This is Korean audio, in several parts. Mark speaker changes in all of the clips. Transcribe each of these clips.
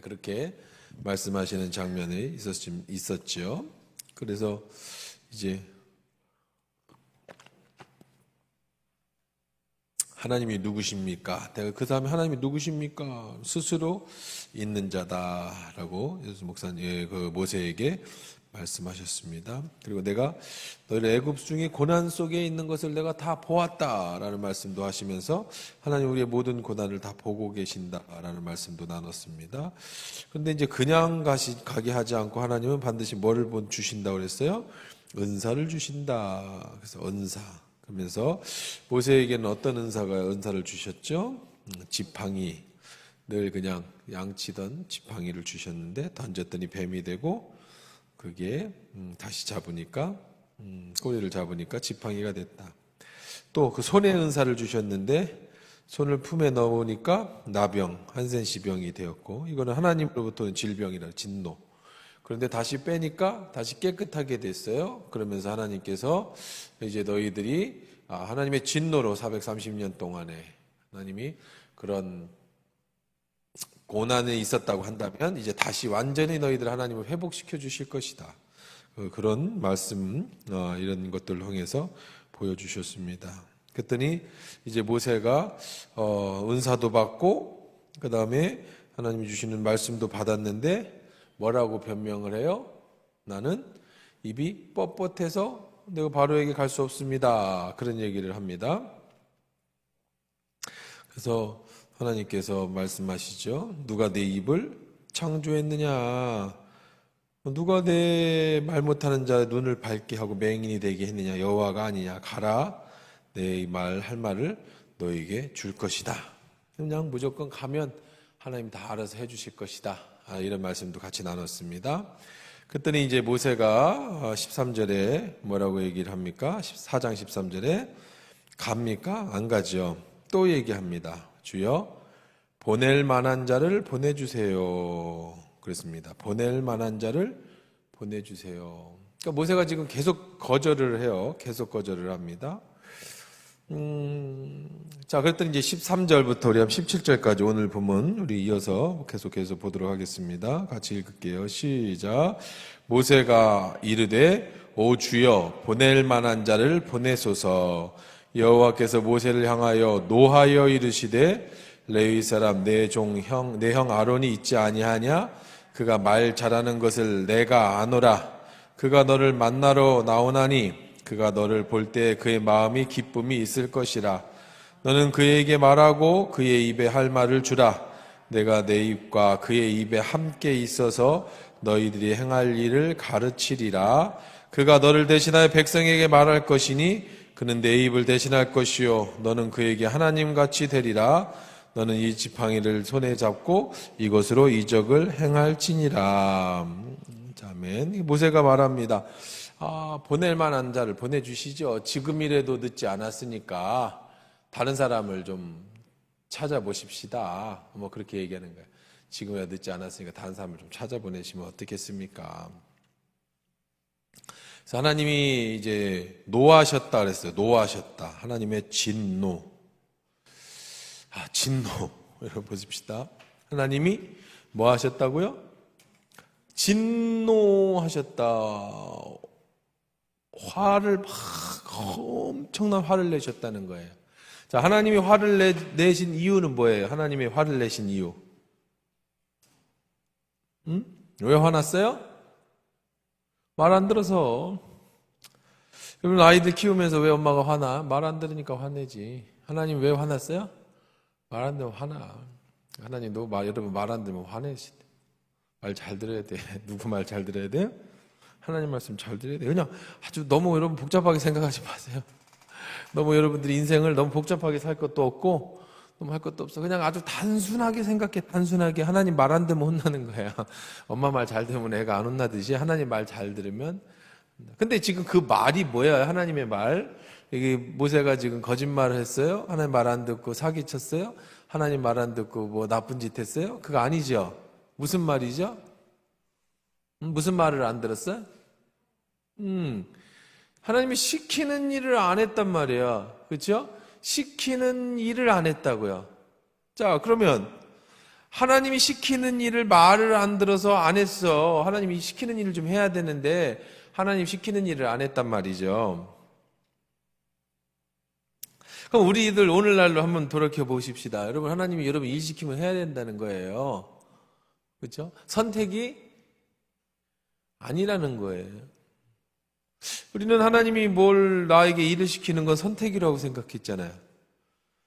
Speaker 1: 그렇게 말씀하시는 장면이 있었죠. 그래서 이제 하나님이 누구십니까? 그 다음에 하나님이 누구십니까? 스스로 있는 자다라고 예수 목사님, 그 모세에게 말씀하셨습니다. 그리고 내가 너희를 애굽 중에 고난 속에 있는 것을 내가 다 보았다라는 말씀도 하시면서 하나님 우리의 모든 고난을 다 보고 계신다라는 말씀도 나눴습니다. 그런데 이제 그냥 가게 하지 않고 하나님은 반드시 뭐를 주신다고 그랬어요? 은사를 주신다. 그래서 은사. 그러면서 모세에게는 어떤 은사를 주셨죠? 지팡이. 늘 그냥 양치던 지팡이를 주셨는데 던졌더니 뱀이 되고 그게 다시 잡으니까 꼬리를 잡으니까 지팡이가 됐다. 또 그 손의 은사를 주셨는데 손을 품에 넣으니까 나병, 한센시병이 되었고 이거는 하나님으로부터는 질병이라 진노. 그런데 다시 빼니까 다시 깨끗하게 됐어요. 그러면서 하나님께서 이제 너희들이 하나님의 진노로 430년 동안에 하나님이 그런 고난에 있었다고 한다면 이제 다시 완전히 너희들 하나님을 회복시켜 주실 것이다. 그런 말씀 이런 것들을 통해서 보여주셨습니다. 그랬더니 이제 모세가 은사도 받고 그 다음에 하나님이 주시는 말씀도 받았는데 뭐라고 변명을 해요? 나는 입이 뻣뻣해서 내가 바로에게 갈 수 없습니다. 그런 얘기를 합니다. 그래서 하나님께서 말씀하시죠. 누가 내 입을 창조했느냐? 누가 내 말 못하는 자 눈을 밝게 하고 맹인이 되게 했느냐? 여호와가 아니냐? 가라. 내 말 할 말을 너에게 줄 것이다. 그냥 무조건 가면 하나님 다 알아서 해주실 것이다. 이런 말씀도 같이 나눴습니다. 그랬더니 이제 모세가 13절에 뭐라고 얘기를 합니까? 4장 13절에 갑니까? 안 가죠. 또 얘기합니다. 주여 보낼 만한 자를 보내주세요. 그랬습니다. 보낼 만한 자를 보내주세요. 그러니까 모세가 지금 계속 거절을 해요. 계속 거절을 합니다. 자, 그랬더니 이제 13절부터 우리 17절까지 오늘 본문 우리 이어서 계속해서 보도록 하겠습니다. 같이 읽을게요. 시작. 모세가 이르되 오 주여 보낼 만한 자를 보내소서. 여호와께서 모세를 향하여 노하여 이르시되 레위 사람 내 형 아론이 있지 아니하냐? 그가 말 잘하는 것을 내가 아노라. 그가 너를 만나러 나오나니 그가 너를 볼 때 그의 마음이 기쁨이 있을 것이라. 너는 그에게 말하고 그의 입에 할 말을 주라. 내가 내 입과 그의 입에 함께 있어서 너희들이 행할 일을 가르치리라. 그가 너를 대신하여 백성에게 말할 것이니 그는 내 입을 대신할 것이요 너는 그에게 하나님같이 되리라. 너는 이 지팡이를 손에 잡고 이것으로 이적을 행할지니라. 아멘. 모세가 말합니다. 보낼 만한 자를 보내주시죠. 지금이라도 늦지 않았으니까 다른 사람을 좀 찾아보십시다. 뭐 그렇게 얘기하는 거예요. 지금이라도 늦지 않았으니까 다른 사람을 좀 찾아보내시면 어떻겠습니까? 그래서 하나님이 이제 노하셨다 그랬어요. 노하셨다. 하나님의 진노. 진노. 여러분 보십시다. 하나님이 뭐 하셨다고요? 진노하셨다. 화를 막 엄청난 화를 내셨다는 거예요. 자, 하나님이 화를 내신 이유는 뭐예요? 하나님이 화를 내신 이유. 왜 화났어요? 말 안 들어서. 여러분 아이들 키우면서 왜 엄마가 화나? 말 안 들으니까 화내지. 하나님 왜 화났어요? 말 안 들으면 화나. 하나님도 여러분 말 안 들으면 화내시대. 말 잘 들어야 돼. 누구 말 잘 들어야 돼요? 하나님 말씀 잘 들어야 돼요. 그냥 아주 너무 여러분 복잡하게 생각하지 마세요. 너무 여러분들이 인생을 너무 복잡하게 살 것도 없고 너무 할 것도 없어. 그냥 아주 단순하게 생각해. 단순하게 하나님 말 안 들으면 혼나는 거야. 엄마 말 잘 들으면 애가 안 혼나듯이 하나님 말 잘 들으면. 근데 지금 그 말이 뭐야? 하나님의 말. 이게 모세가 지금 거짓말을 했어요? 하나님 말 안 듣고 사기쳤어요? 하나님 말 안 듣고 뭐 나쁜 짓 했어요? 그거 아니죠. 무슨 말이죠? 무슨 말을 안 들었어요? 하나님이 시키는 일을 안 했단 말이에요. 그렇죠? 시키는 일을 안 했다고요. 자, 그러면 하나님이 시키는 일을 말을 안 들어서 안 했어. 하나님이 시키는 일을 좀 해야 되는데 하나님 시키는 일을 안 했단 말이죠. 그럼 우리들 오늘날로 한번 돌이켜 보십시다. 여러분, 하나님이 여러분 일 시키면 해야 된다는 거예요. 그렇죠? 선택이 아니라는 거예요. 우리는 하나님이 뭘 나에게 일을 시키는 건 선택이라고 생각했잖아요.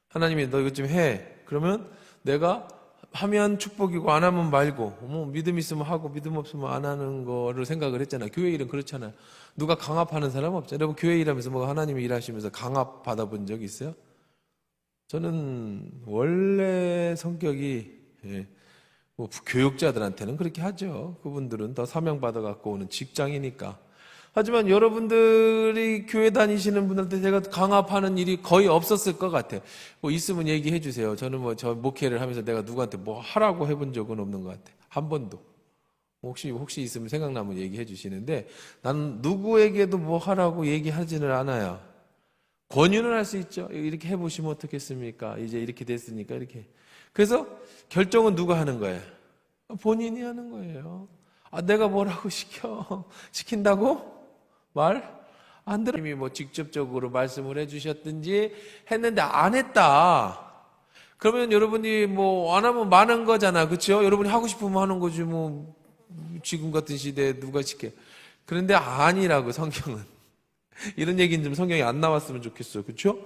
Speaker 1: 하나님이 너 이것 좀 해. 그러면 내가 하면 축복이고 안 하면 말고, 뭐 믿음 있으면 하고 믿음 없으면 안 하는 거를 생각을 했잖아요. 교회 일은 그렇잖아요. 누가 강압하는 사람 없잖아요. 여러분 교회 일하면서 뭐 하나님이 일하시면서 강압 받아본 적 있어요? 저는 원래 성격이 뭐 교육자들한테는 그렇게 하죠. 그분들은 더 사명 받아 갖고 오는 직장이니까. 하지만 여러분들이 교회 다니시는 분들한테 제가 강압하는 일이 거의 없었을 것 같아요. 뭐 있으면 얘기해 주세요. 저는 뭐 저 목회를 하면서 내가 누구한테 뭐 하라고 해본 적은 없는 것 같아요. 한 번도. 혹시 있으면 생각나면 얘기해 주시는데 나는 누구에게도 뭐 하라고 얘기하지는 않아요. 권유는 할 수 있죠. 이렇게 해보시면 어떻겠습니까? 이제 이렇게 됐으니까 이렇게. 그래서 결정은 누가 하는 거예요? 본인이 하는 거예요. 아, 내가 뭐라고 시킨다고? 말? 안 들어. 이미 뭐 직접적으로 말씀을 해주셨든지 했는데 안 했다. 그러면 여러분이 뭐 안 하면 많은 거잖아. 그렇죠? 여러분이 하고 싶으면 하는 거지 뭐 지금 같은 시대에 누가 시켜. 그런데 아니라고 성경은. 이런 얘기는 좀 성경에 안 나왔으면 좋겠어요. 그렇죠?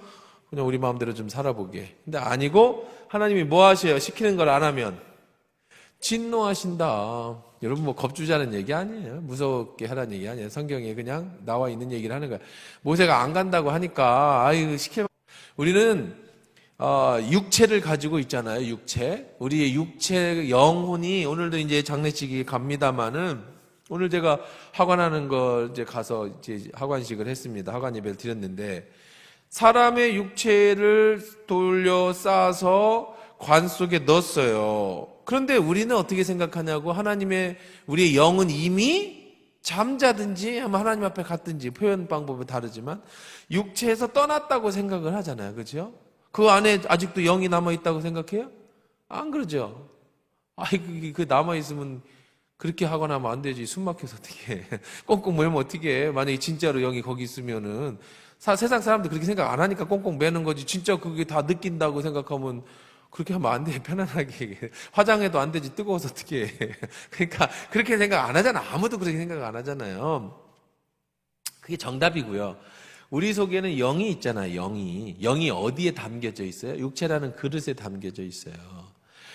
Speaker 1: 그냥 우리 마음대로 좀 살아보게. 근데 아니고 하나님이 뭐 하셔요? 시키는 걸 안 하면 진노하신다. 여러분 뭐 겁주자는 얘기 아니에요. 무섭게 하라는 얘기 아니에요. 성경에 그냥 나와 있는 얘기를 하는 거야. 모세가 안 간다고 하니까 아유 시켜. 우리는 육체를 가지고 있잖아요. 육체. 우리의 육체 영혼이 오늘도 이제 장례식이 갑니다마는 오늘 제가 하관하는 거 이제 가서 이제 하관식을 했습니다. 하관 예배를 드렸는데 사람의 육체를 돌려 쌓아서 관 속에 넣었어요. 그런데 우리는 어떻게 생각하냐고 하나님의 우리의 영은 이미 잠자든지 하면 하나님 앞에 갔든지 표현 방법은 다르지만 육체에서 떠났다고 생각을 하잖아요. 그렇죠? 그 안에 아직도 영이 남아있다고 생각해요? 안 그러죠? 그 남아있으면 그렇게 하거나 하면 안 되지. 숨 막혀서 어떻게 꽁꽁 매면 어떻게 해. 만약에 진짜로 영이 거기 있으면은 세상 사람들 그렇게 생각 안 하니까 꽁꽁 매는 거지. 진짜 그게 다 느낀다고 생각하면 그렇게 하면 안 돼. 편안하게. 화장해도 안 되지. 뜨거워서 어떻게 해. 그러니까 그렇게 생각 안 하잖아. 아무도 그렇게 생각 안 하잖아요. 그게 정답이고요. 우리 속에는 영이 있잖아요. 영이 어디에 담겨져 있어요? 육체라는 그릇에 담겨져 있어요.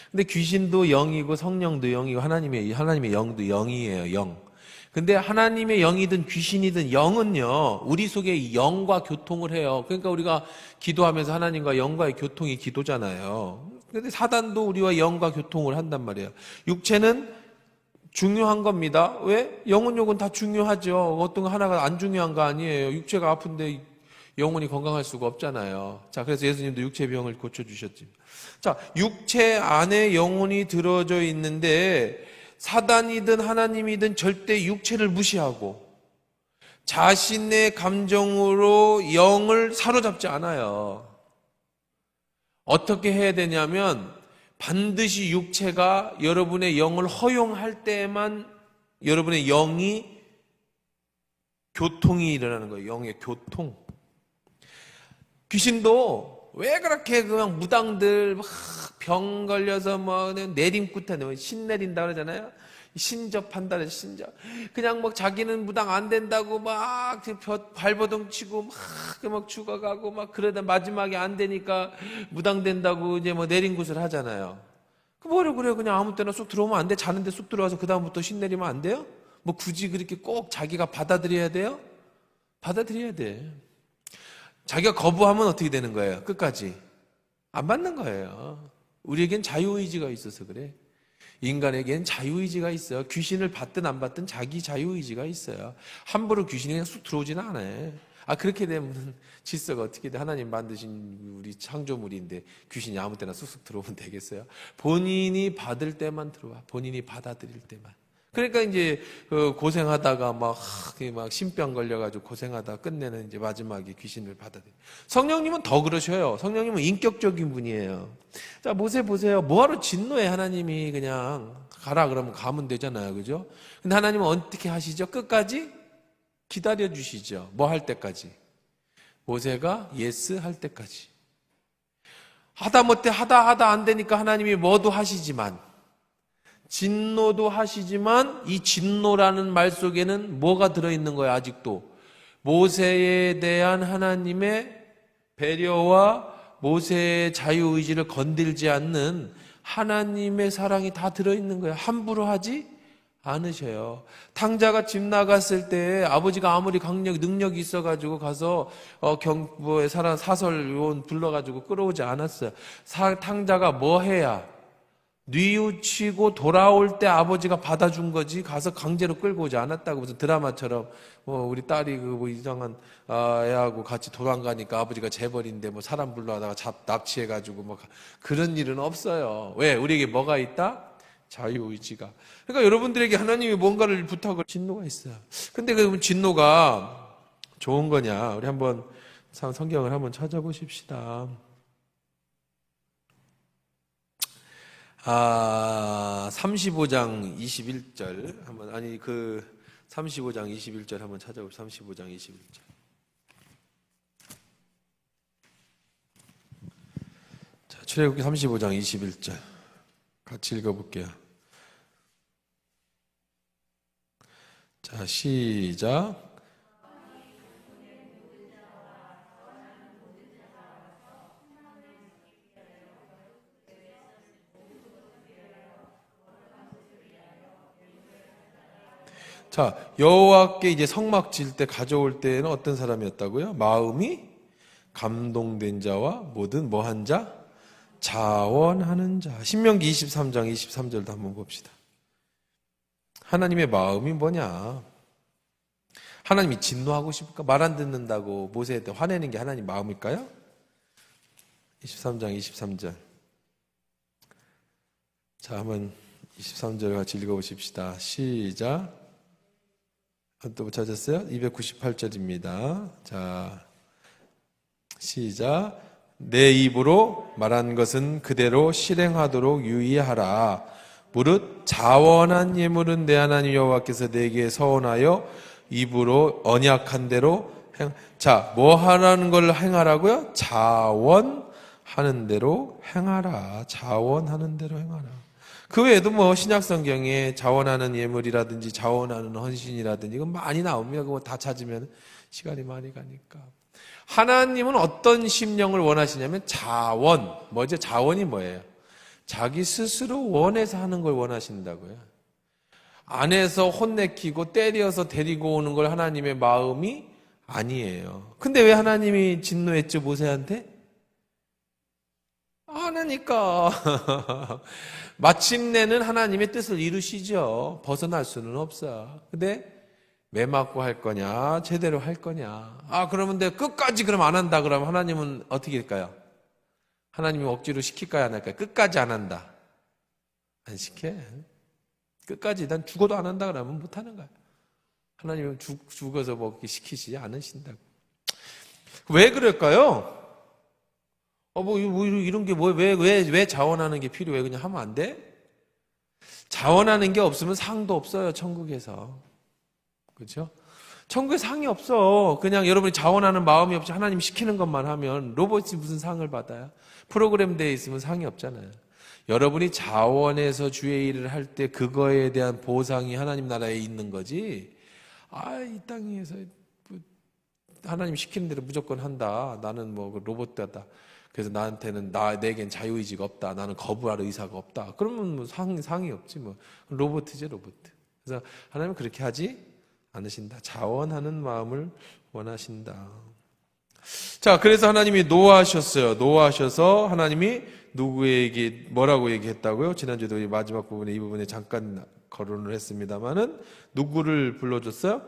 Speaker 1: 근데 귀신도 영이고 성령도 영이고 하나님의 영도 영이에요. 영. 근데 하나님의 영이든 귀신이든 영은요, 우리 속에 영과 교통을 해요. 그러니까 우리가 기도하면서 하나님과 영과의 교통이 기도잖아요. 근데 사단도 우리와 영과 교통을 한단 말이에요. 육체는 중요한 겁니다. 왜? 영혼, 욕은 다 중요하죠. 어떤 거 하나가 안 중요한 거 아니에요. 육체가 아픈데 영혼이 건강할 수가 없잖아요. 자, 그래서 예수님도 육체 병을 고쳐주셨지. 자, 육체 안에 영혼이 들어져 있는데 사단이든 하나님이든 절대 육체를 무시하고 자신의 감정으로 영을 사로잡지 않아요. 어떻게 해야 되냐면 반드시 육체가 여러분의 영을 허용할 때에만 여러분의 영이 교통이 일어나는 거예요. 영의 교통. 귀신도 왜 그렇게 그냥 무당들 막 병 걸려서 뭐 내림굿에 신 내린다 그러잖아요. 신접한다 그래서 신접. 그냥 막 자기는 무당 안 된다고 막 발버둥 치고 막 죽어가고 막 그러다 마지막에 안 되니까 무당 된다고 이제 뭐 내림굿을 하잖아요. 그 뭐래 그래요? 그냥 아무 때나 쑥 들어오면 안 돼? 자는데 쑥 들어와서 그 다음부터 신 내리면 안 돼요? 뭐 굳이 그렇게 꼭 자기가 받아들여야 돼요? 받아들여야 돼. 자기가 거부하면 어떻게 되는 거예요? 끝까지 안 받는 거예요. 우리에겐 자유의지가 있어서 그래. 인간에겐 자유의지가 있어요. 귀신을 받든 안 받든 자기 자유의지가 있어요. 함부로 귀신이 그냥 쑥 들어오지는 않아요. 그렇게 되면 질서가 어떻게 돼? 하나님 만드신 우리 창조물인데 귀신이 아무 때나 쑥쑥 들어오면 되겠어요? 본인이 받을 때만 들어와. 본인이 받아들일 때만. 그러니까 이제 그 고생하다가 막 신병 걸려가지고 고생하다가 끝내는 이제 마지막에 귀신을 받아들여. 성령님은 더 그러셔요. 성령님은 인격적인 분이에요. 자, 모세 보세요. 뭐하러 진노해? 하나님이 그냥 가라 그러면 가면 되잖아요. 그죠? 근데 하나님은 어떻게 하시죠? 끝까지 기다려 주시죠. 뭐 할 때까지? 모세가 예스 할 때까지. 하다못해 하다 안 되니까 하나님이 뭐도 하시지만, 진노도 하시지만, 이 진노라는 말 속에는 뭐가 들어있는 거예요? 아직도 모세에 대한 하나님의 배려와 모세의 자유의지를 건들지 않는 하나님의 사랑이 다 들어있는 거예요. 함부로 하지 않으셔요. 탕자가 집 나갔을 때 아버지가 아무리 능력이 있어가지고 가서 경부에 사설요원 불러가지고 끌어오지 않았어요. 탕자가 뭐 해야 뉘우치고 돌아올 때 아버지가 받아준 거지 가서 강제로 끌고 오지 않았다고. 무슨 드라마처럼 우리 딸이 이상한 애하고 같이 도망가니까 아버지가 재벌인데 사람 불러다가 납치해가지고 그런 일은 없어요. 왜? 우리에게 뭐가 있다? 자유의지가. 그러니까 여러분들에게 하나님이 뭔가를 부탁을, 진노가 있어요. 근데 그 진노가 좋은 거냐? 우리 한번 성경을 한번 찾아보십시다. 35장 21절 한번, 35장 21절 한번 찾아봅시다. 35장 21절. 자, 출애굽기 35장 21절 같이 읽어볼게요. 자, 시작. 자, 여호와께 이제 성막 질 때 가져올 때는 어떤 사람이었다고요? 마음이 감동된 자와 모든 뭐한 자? 자원하는 자. 신명기 23장 23절도 한번 봅시다. 하나님의 마음이 뭐냐? 하나님이 진노하고 싶을까? 말 안 듣는다고 모세한테 화내는 게 하나님 마음일까요? 23장 23절. 자, 한번 23절 같이 읽어보십시다. 시작. 또 찾았어요? 298절입니다. 자, 시작. 내 입으로 말한 것은 그대로 실행하도록 유의하라. 무릇 자원한 예물은 내 하나님 여호와께서 내게 서원하여 입으로 언약한 대로 자, 뭐 하라는 걸 행하라고요? 자원하는 대로 행하라. 자원하는 대로 행하라. 그 외에도 신약 성경에 자원하는 예물이라든지 자원하는 헌신이라든지 이건 많이 나옵니다. 그거 다 찾으면 시간이 많이 가니까. 하나님은 어떤 심령을 원하시냐면 자원. 뭐죠? 자원이 뭐예요? 자기 스스로 원해서 하는 걸 원하신다고요. 안에서 혼내키고 때려서 데리고 오는 걸 하나님의 마음이 아니에요. 근데 왜 하나님이 진노했죠, 모세한테? 안 하니까. 마침내는 하나님의 뜻을 이루시죠. 벗어날 수는 없어. 근데 매 맞고 할 거냐, 제대로 할 거냐. 그러면 끝까지 그럼 안 한다 그러면 하나님은 어떻게 할까요? 하나님이 억지로 시킬까요, 안 할까요? 끝까지 안 한다. 안 시켜. 끝까지 난 죽어도 안 한다 그러면 못 하는 거야. 하나님은 죽어서 먹기 시키지 않으신다고. 왜 그럴까요? 이런 게 왜 자원하는 게 필요해? 그냥 하면 안 돼? 자원하는 게 없으면 상도 없어요, 천국에서. 그렇죠? 천국에 상이 없어. 그냥 여러분이 자원하는 마음이 없이 하나님 시키는 것만 하면 로봇이 무슨 상을 받아요? 프로그램 되어 있으면 상이 없잖아요. 여러분이 자원해서 주의 일을 할 때 그거에 대한 보상이 하나님 나라에 있는 거지. 이 땅에서 하나님 시키는 대로 무조건 한다. 나는 로봇이다. 그래서 내겐 자유의지가 없다. 나는 거부할 의사가 없다. 그러면 상이 없지 로봇이지, 로봇. 그래서 하나님은 그렇게 하지 않으신다. 자원하는 마음을 원하신다. 자, 그래서 하나님이 노하셨어요. 노하셔서 하나님이 누구에게 뭐라고 얘기했다고요? 지난주에도 마지막 부분에 이 부분에 잠깐 거론을 했습니다만은 누구를 불러줬어요?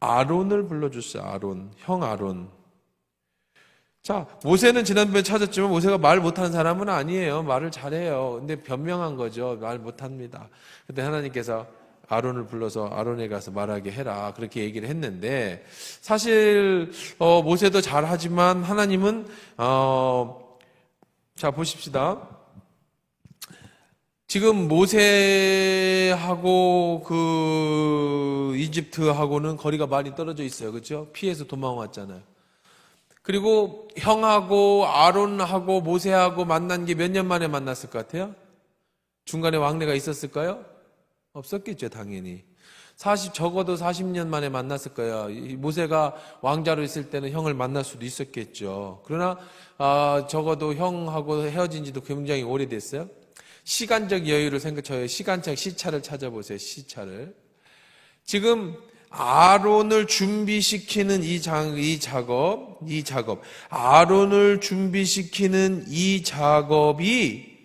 Speaker 1: 아론을 불러줬어요. 아론, 형 아론. 자, 모세는 지난번에 찾았지만 모세가 말 못하는 사람은 아니에요. 말을 잘해요. 근데 변명한 거죠. 말 못합니다. 근데 하나님께서 아론을 불러서 아론에 가서 말하게 해라. 그렇게 얘기를 했는데, 사실, 모세도 잘하지만 하나님은, 자, 보십시다. 지금 모세하고 그 이집트하고는 거리가 많이 떨어져 있어요. 그렇죠? 피해서 도망왔잖아요. 그리고 형하고 아론하고 모세하고 만난 게 몇 년 만에 만났을 것 같아요? 중간에 왕래가 있었을까요? 없었겠죠, 당연히. 적어도 40년 만에 만났을 거예요. 모세가 왕자로 있을 때는 형을 만날 수도 있었겠죠. 그러나 적어도 형하고 헤어진 지도 굉장히 오래됐어요. 시간적 여유를 생각해요. 시차를 찾아보세요. 시차를. 지금 아론을 준비시키는 이 작업, 아론을 준비시키는 이 작업이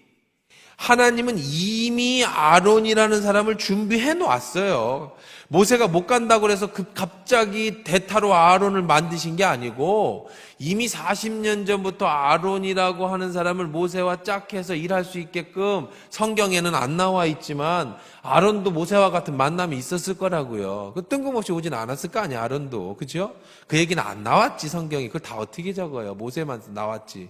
Speaker 1: 하나님은 이미 아론이라는 사람을 준비해 놓았어요. 모세가 못 간다고 해서 갑자기 대타로 아론을 만드신 게 아니고 이미 40년 전부터 아론이라고 하는 사람을 모세와 짝해서 일할 수 있게끔 성경에는 안 나와 있지만 아론도 모세와 같은 만남이 있었을 거라고요. 그 뜬금없이 오진 않았을 거 아니야, 아론도. 그죠? 그 얘기는 안 나왔지, 성경이. 그걸 다 어떻게 적어요? 모세만 나왔지.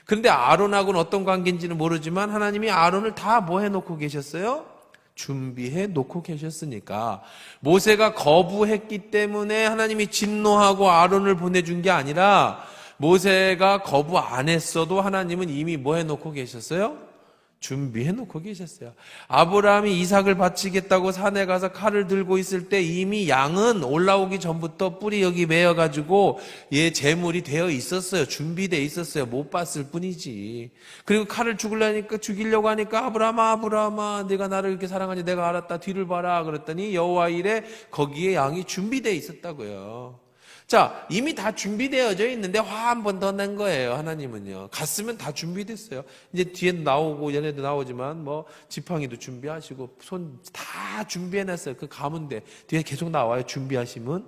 Speaker 1: 그런데 아론하고는 어떤 관계인지는 모르지만 하나님이 아론을 다 뭐 해놓고 계셨어요? 준비해 놓고 계셨으니까 모세가 거부했기 때문에 하나님이 진노하고 아론을 보내준 게 아니라 모세가 거부 안 했어도 하나님은 이미 뭐 해놓고 계셨어요? 준비해 놓고 계셨어요. 아브라함이 이삭을 바치겠다고 산에 가서 칼을 들고 있을 때 이미 양은 올라오기 전부터 뿌리 여기 매어가지고 얘 제물이 되어 있었어요. 준비되어 있었어요. 못 봤을 뿐이지. 그리고 칼을 죽이려고 하니까 아브라함아 네가 나를 이렇게 사랑하니 내가 알았다. 뒤를 봐라. 그랬더니 여호와 이래 거기에 양이 준비되어 있었다고요. 자, 이미 다 준비되어져 있는데 화 한 번 더 낸 거예요, 하나님은요. 갔으면 다 준비됐어요. 이제 뒤에 나오고, 얘네도 나오지만, 지팡이도 준비하시고, 손 다 준비해놨어요. 그 가문대. 뒤에 계속 나와요, 준비하시면.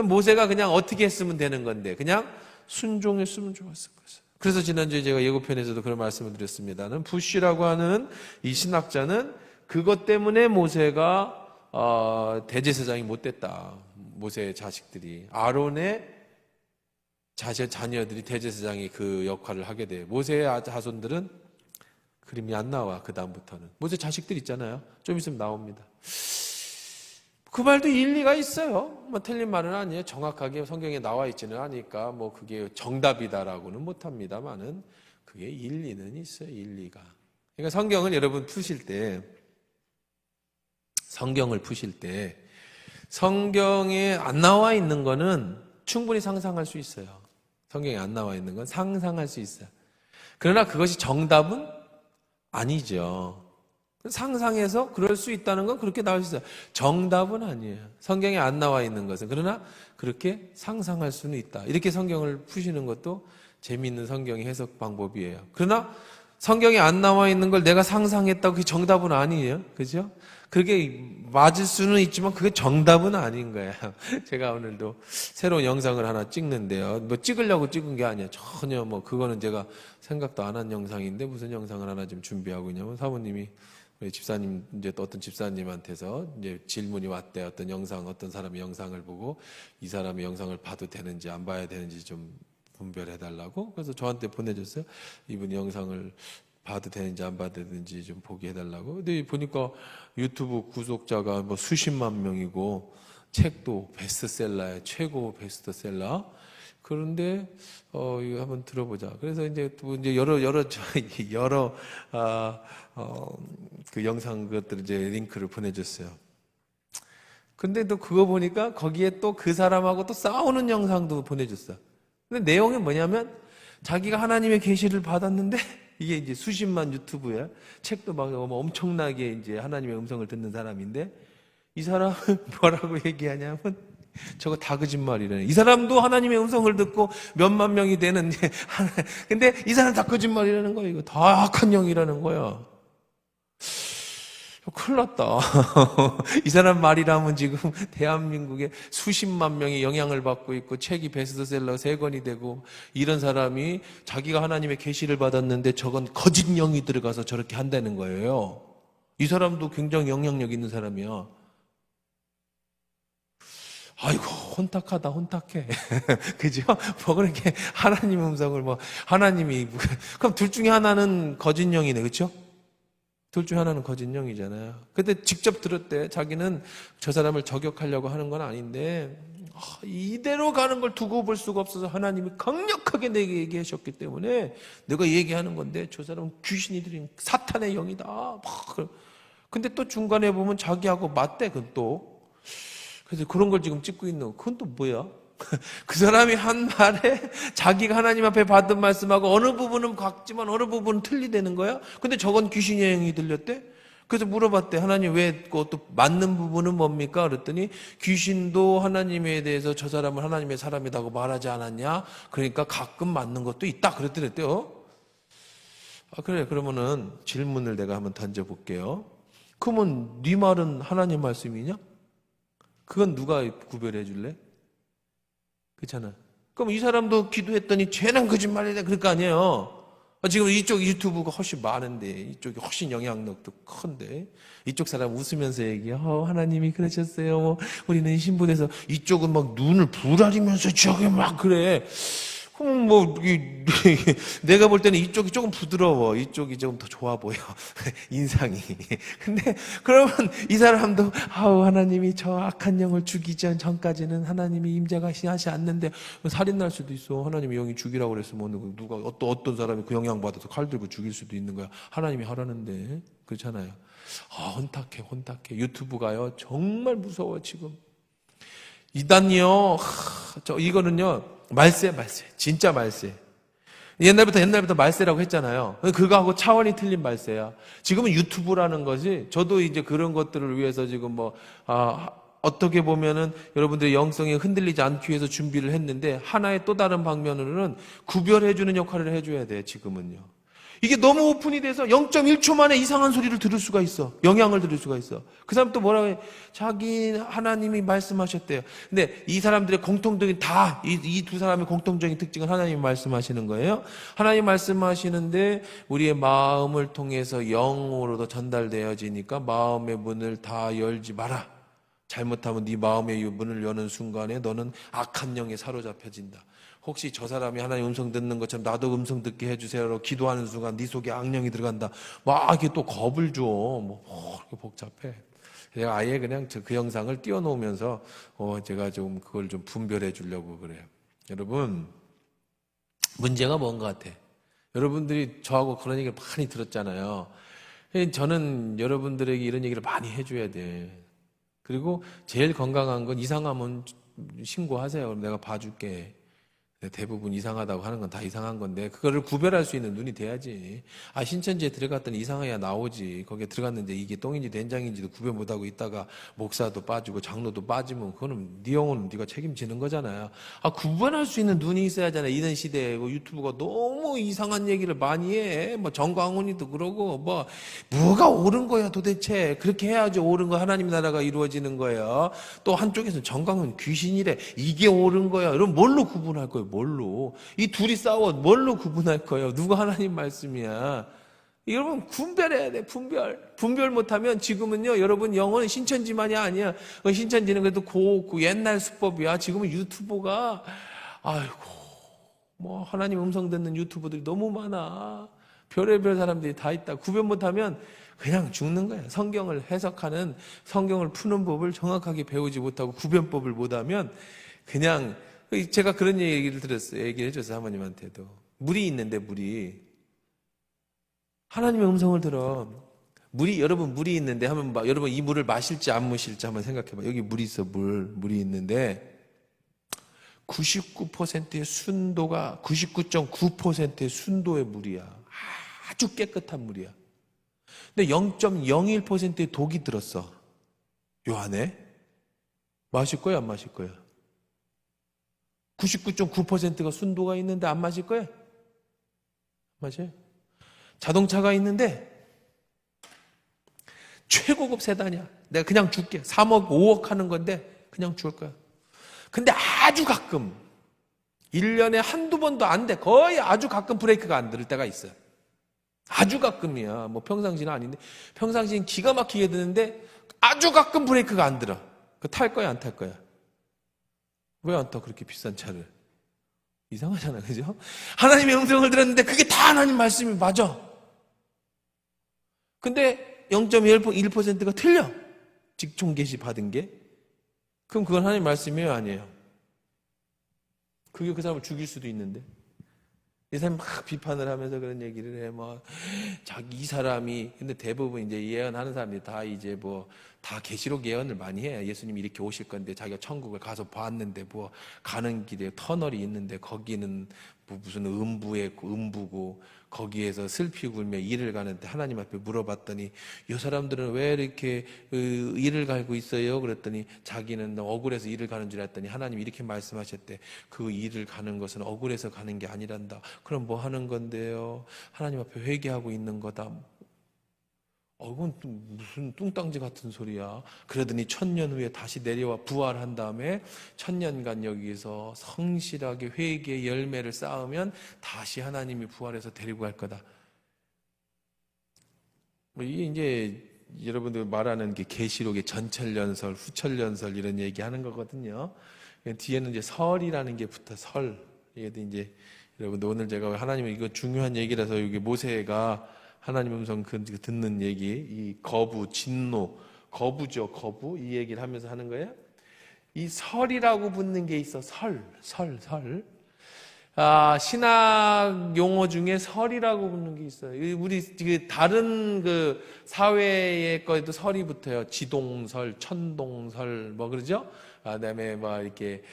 Speaker 1: 모세가 그냥 어떻게 했으면 되는 건데, 그냥 순종했으면 좋았을 것이에요. 그래서 지난주에 제가 예고편에서도 그런 말씀을 드렸습니다는 부시라고 하는 이 신학자는 그것 때문에 모세가, 대제사장이 못 됐다. 모세의 자식들이 아론의 자녀들이 대제사장이 그 역할을 하게 돼요. 모세의 자손들은 그림이 안 나와. 그 다음부터는 모세 자식들 있잖아요. 좀 있으면 나옵니다. 그 말도 일리가 있어요. 틀린 말은 아니에요. 정확하게 성경에 나와 있지는 않으니까 그게 정답이다라고는 못합니다만은 그게 일리는 있어요. 일리가. 그러니까 성경을 여러분 푸실 때 성경에 안 나와 있는 거는 충분히 상상할 수 있어요. 성경에 안 나와 있는 건 상상할 수 있어요. 그러나 그것이 정답은 아니죠. 상상해서 그럴 수 있다는 건 그렇게 나올 수 있어요. 정답은 아니에요. 성경에 안 나와 있는 것은. 그러나 그렇게 상상할 수는 있다. 이렇게 성경을 푸시는 것도 재미있는 성경의 해석 방법이에요. 그러나 성경에 안 나와 있는 걸 내가 상상했다고 그게 정답은 아니에요. 그죠? 그게 맞을 수는 있지만 그게 정답은 아닌 거예요. 제가 오늘도 새로운 영상을 하나 찍는데요. 찍으려고 찍은 게 아니에요. 전혀 그거는 제가 생각도 안 한 영상인데 무슨 영상을 하나 좀 준비하고 있냐면 사모님이 우리 집사님, 이제 또 어떤 집사님한테서 이제 질문이 왔대요. 어떤 사람의 영상을 보고 이 사람의 영상을 봐도 되는지 안 봐야 되는지 좀 분별해달라고. 그래서 저한테 보내줬어요. 이분 영상을 봐도 되는지 안 봐도 되는지 좀 보게 해달라고. 근데 보니까 유튜브 구독자가 수십만 명이고 책도 베스트셀러예요. 최고 베스트셀러. 그런데 이거 한번 들어보자. 그래서 이제 여러 그 영상 것들 이제 링크를 보내줬어요. 근데 또 그거 보니까 거기에 또 그 사람하고 또 싸우는 영상도 보내줬어. 근데 내용이 뭐냐면 자기가 하나님의 계시를 받았는데 이게 이제 수십만 유튜브에 책도 막 엄청나게 이제 하나님의 음성을 듣는 사람인데 이 사람은 뭐라고 얘기하냐면 저거 다 거짓말이라네. 이 사람도 하나님의 음성을 듣고 몇만 명이 되는 근데 이 사람 다 거짓말이라는 거예요. 이거 다 악한 영이라는 거야. 큰일 났다. 이 사람 말이라면 지금 대한민국에 수십만 명이 영향을 받고 있고 책이 베스트셀러 3권이 되고 이런 사람이 자기가 하나님의 계시를 받았는데 저건 거짓 영이 들어가서 저렇게 한다는 거예요. 이 사람도 굉장히 영향력 있는 사람이야. 아이고, 혼탁하다, 혼탁해. 그죠? 뭐 그렇게 하나님 음성을 하나님이, 그럼 둘 중에 하나는 거짓 영이네, 그쵸? 둘 중에 하나는 거짓 영이잖아요. 근데 직접 들었대. 자기는 저 사람을 저격하려고 하는 건 아닌데, 이대로 가는 걸 두고 볼 수가 없어서 하나님이 강력하게 내게 얘기하셨기 때문에 내가 얘기하는 건데, 저 사람은 귀신이 들인 사탄의 영이다. 근데 또 중간에 보면 자기하고 맞대, 그건 또. 그래서 그런 걸 지금 찍고 있는 거. 그건 또 뭐야? 그 사람이 한 말에 자기가 하나님 앞에 받은 말씀하고 어느 부분은 같지만 어느 부분은 틀리다는 거야? 근데 저건 귀신의 영이 들렸대? 그래서 물어봤대. 하나님 왜 그것도 맞는 부분은 뭡니까? 그랬더니 귀신도 하나님에 대해서 저 사람은 하나님의 사람이라고 말하지 않았냐? 그러니까 가끔 맞는 것도 있다. 그랬더랬대요. 그래. 그러면은 질문을 내가 한번 던져볼게요. 그러면 네 말은 하나님 말씀이냐? 그건 누가 구별해 줄래? 그렇잖아. 그럼 이 사람도 기도했더니 쟤는 거짓말이다. 그럴 거 아니에요. 지금 이쪽 유튜브가 훨씬 많은데, 이쪽이 훨씬 영향력도 큰데, 이쪽 사람 웃으면서 얘기해. 하나님이 그러셨어요. 우리는 신분에서, 이쪽은 막 눈을 부라리면서 저기 막 그래. 그럼 내가 볼 때는 이쪽이 조금 부드러워. 이쪽이 조금 더 좋아 보여. 인상이. 근데, 그러면 이 사람도, 하나님이 저 악한 영을 죽이기 전까지는 하나님이 임재가 하지 않는데, 살인 날 수도 있어. 하나님이 영이 죽이라고 그랬으면, 누가, 어떤 사람이 그 영향 받아서 칼 들고 죽일 수도 있는 거야. 하나님이 하라는데. 그렇잖아요. 혼탁해. 유튜브가요, 정말 무서워, 지금. 이단요, 이거는요, 말세. 진짜 말세. 옛날부터 말세라고 했잖아요. 그거하고 차원이 틀린 말세야. 지금은 유튜브라는 것이, 저도 이제 그런 것들을 위해서 지금 어떻게 보면은 여러분들의 영성이 흔들리지 않기 위해서 준비를 했는데, 하나의 또 다른 방면으로는 구별해주는 역할을 해줘야 돼, 지금은요. 이게 너무 오픈이 돼서 0.1초 만에 이상한 소리를 들을 수가 있어. 영향을 들을 수가 있어. 그 사람 또 뭐라고 해? 자기 하나님이 말씀하셨대요. 근데 이 사람들의 공통적인 이 두 사람의 공통적인 특징은 하나님이 말씀하시는 거예요. 하나님 말씀하시는데 우리의 마음을 통해서 영으로도 전달되어지니까 마음의 문을 다 열지 마라. 잘못하면 네 마음의 문을 여는 순간에 너는 악한 영에 사로잡혀진다. 혹시 저 사람이 하나님 음성 듣는 것처럼 나도 음성 듣게 해주세요라고 기도하는 순간 네 속에 악령이 들어간다. 이게 또 겁을 줘. 이렇게 복잡해. 제가 아예 그냥 그 영상을 띄워놓으면서 제가 좀 그걸 좀 분별해 주려고 그래요. 여러분, 문제가 뭔 것 같아? 여러분들이 저하고 그런 얘기를 많이 들었잖아요. 저는 여러분들에게 이런 얘기를 많이 해줘야 돼. 그리고 제일 건강한 건 이상하면 신고하세요. 그럼 내가 봐줄게. 대부분 이상하다고 하는 건 다 이상한 건데 그거를 구별할 수 있는 눈이 돼야지. 신천지에 들어갔더니 이상해야 나오지. 거기에 들어갔는데 이게 똥인지 된장인지도 구별 못하고 있다가 목사도 빠지고 장로도 빠지면 그거는 네 영혼은 네가 책임지는 거잖아요. 구별할 수 있는 눈이 있어야 하잖아요. 이런 시대에 유튜브가 너무 이상한 얘기를 많이 해. 정광훈이도 그러고 뭐가 옳은 거야 도대체. 그렇게 해야지 옳은 거 하나님 나라가 이루어지는 거예요. 또 한쪽에서는 정광훈 귀신이래. 이게 옳은 거야. 그럼 뭘로 구분할 거예요? 뭘로? 이 둘이 싸워 뭘로 구분할 거예요? 누가 하나님 말씀이야? 여러분 분별해야 돼. 분별 못하면 지금은요 여러분 영어는 신천지만이 아니야. 신천지는 그래도 그 옛날 수법이야. 지금은 유튜브가 하나님 음성 듣는 유튜브들이 너무 많아. 별의별 사람들이 다 있다. 구별 못하면 그냥 죽는 거야. 성경을 해석하는 성경을 푸는 법을 정확하게 배우지 못하고 구변법을 못하면 그냥 제가 그런 얘기를 들었어요. 얘기를 해줘서 사모님한테도. 물이 있는데 물이. 하나님의 음성을 들어. 여러분 물이 있는데 하면 여러분 이 물을 마실지 안 마실지 한번 생각해봐. 여기 물이 있어, 물이 있는데 99%의 순도가 99.9%의 순도의 물이야. 아주 깨끗한 물이야. 근데 0.01%의 독이 들었어. 요 안에. 마실 거야, 안 마실 거야? 99.9%가 순도가 있는데 안 마실 거야? 맞아요. 자동차가 있는데 최고급 세단이야. 내가 그냥 줄게. 3억, 5억 하는 건데 그냥 줄 거야. 근데 아주 가끔 1년에 한두 번도 안 돼. 거의 아주 가끔 브레이크가 안 들을 때가 있어요. 아주 가끔이야. 평상시는 아닌데 평상시는 기가 막히게 드는데 아주 가끔 브레이크가 안 들어. 탈 거야, 안 탈 거야? 왜 안 타, 그렇게 비싼 차를? 이상하잖아, 그죠? 하나님의 음성을 들었는데 그게 다 하나님 말씀이 맞아. 근데 0.1%가 틀려. 직통 계시 받은 게. 그럼 그건 하나님 말씀이에요, 아니에요? 그게 그 사람을 죽일 수도 있는데. 이 사람이 막 비판을 하면서 그런 얘기를 해. 이 사람이, 근데 대부분 이제 예언하는 사람들이 다 이제 다 계시록 예언을 많이 해요. 예수님이 이렇게 오실 건데 자기가 천국을 가서 봤는데 가는 길에 터널이 있는데 거기는 무슨 음부고 거기에서 슬피 굴며 이를 가는데 하나님 앞에 물어봤더니 이 사람들은 왜 이렇게 이를 갈고 있어요? 그랬더니 자기는 억울해서 이를 가는 줄 알았더니 하나님이 이렇게 말씀하셨대. 그 이를 가는 것은 억울해서 가는 게 아니란다. 그럼 뭐 하는 건데요? 하나님 앞에 회개하고 있는 거다. 그건 무슨 뚱땅지 같은 소리야. 그러더니 1000년 후에 다시 내려와 부활한 다음에 1000년간 여기서 성실하게 회개의 열매를 쌓으면 다시 하나님이 부활해서 데리고 갈 거다. 이게 이제 여러분들 말하는 게 계시록의 전철연설, 후철연설 이런 얘기하는 거거든요. 뒤에는 이제 설이라는 게 붙어. 설. 이게 이제 여러분들 오늘 제가 하나님의 이거 중요한 얘기라서 여기 모세가 하나님 음성 듣는 얘기, 이 거부, 진노, 거부죠, 거부. 이 얘기를 하면서 하는 거예요. 이 설이라고 붙는 게 있어. 설. 신학 용어 중에 설이라고 붙는 게 있어요. 우리 다른 그 사회의 거에도 설이 붙어요. 지동설, 천동설, 그러죠? 그다음에 이렇게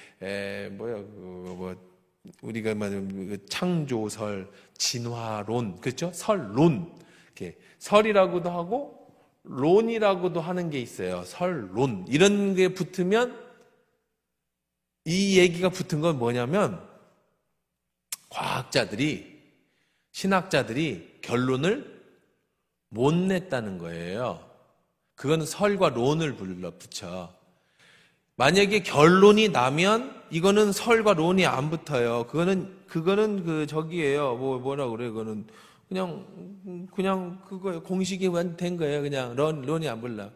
Speaker 1: 우리가 말하는 창조설, 진화론, 그렇죠? 설론. 이렇게 설이라고도 하고 론이라고도 하는 게 있어요. 설론. 이런 게 붙으면 이 얘기가 붙은 건 뭐냐면 과학자들이, 신학자들이 결론을 못 냈다는 거예요. 그거는 설과 론을 붙여. 만약에 결론이 나면 이거는 설과 론이 안 붙어요. 그거는 저기예요. 뭐라 그래? 그거는 그냥 그거예요. 공식이 된 거예요. 그냥 론이 안 불러.